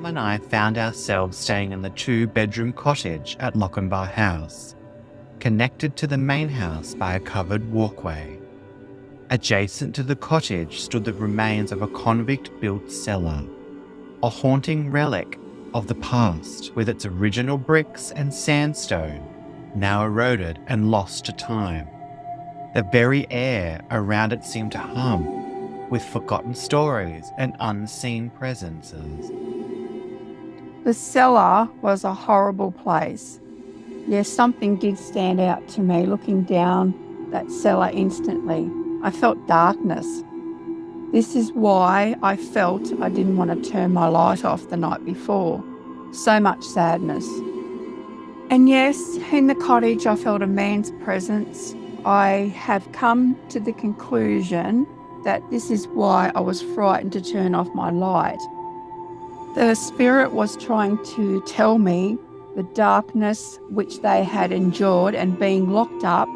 Mum and I found ourselves staying in the 2-bedroom cottage at Lochinvar House, connected to the main house by a covered walkway. Adjacent to the cottage stood the remains of a convict-built cellar, a haunting relic of the past with its original bricks and sandstone, now eroded and lost to time. The very air around it seemed to hum with forgotten stories and unseen presences. The cellar was a horrible place. Yes, something did stand out to me looking down that cellar instantly. I felt darkness. This is why I felt I didn't want to turn my light off the night before. So much sadness. And yes, in the cottage I felt a man's presence. I have come to the conclusion that this is why I was frightened to turn off my light. The spirit was trying to tell me the darkness which they had endured and being locked up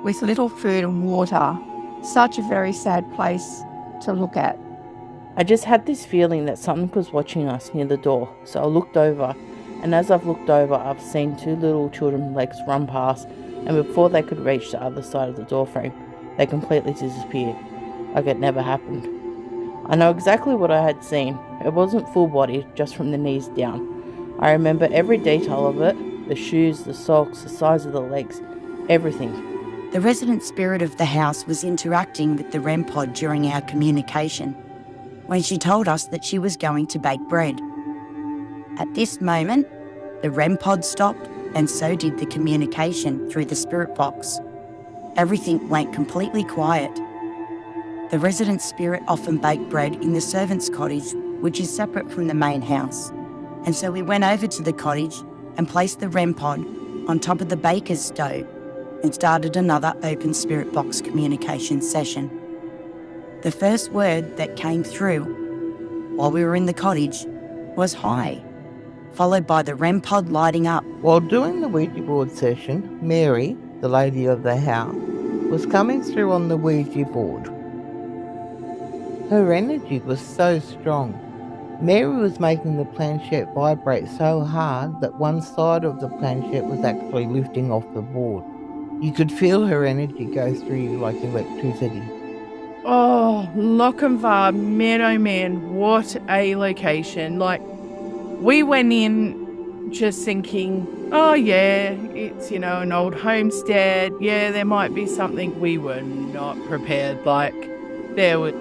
with little food and water. Such a very sad place to look at. I just had this feeling that something was watching us near the door, so I looked over, and as I've looked over, I've seen 2 little children's legs run past, and before they could reach the other side of the door frame, they completely disappeared, like it never happened. I know exactly what I had seen. It wasn't full body, just from the knees down. I remember every detail of it, the shoes, the socks, the size of the legs, everything. The resident spirit of the house was interacting with the REM pod during our communication when she told us that she was going to bake bread. At this moment, the REM pod stopped and so did the communication through the spirit box. Everything went completely quiet. The resident spirit often baked bread in the servants' cottage, which is separate from the main house, and so we went over to the cottage and placed the REM pod on top of the baker's stove and started another open spirit box communication session. The first word that came through while we were in the cottage was hi, followed by the REM pod lighting up. While doing the Ouija board session, Mary, the lady of the house, was coming through on the Ouija board. Her energy was so strong. Mary was making the planchette vibrate so hard that one side of the planchette was actually lifting off the board. You could feel her energy go through you like electricity. Oh, Lochinvar, man, oh man, what a location. Like, we went in just thinking, oh yeah, it's, an old homestead. Yeah, there might be something. We were not prepared. Like, there were,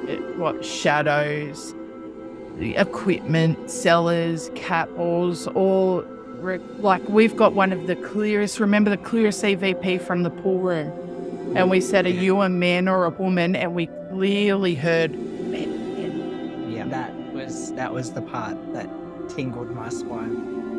shadows, equipment, cellars, cat balls, all, like, we've got one of the clearest, remember the clearest EVP from the pool room? And we said, are you a man or a woman? And we clearly heard men. Yeah, that was the part that tingled my spine.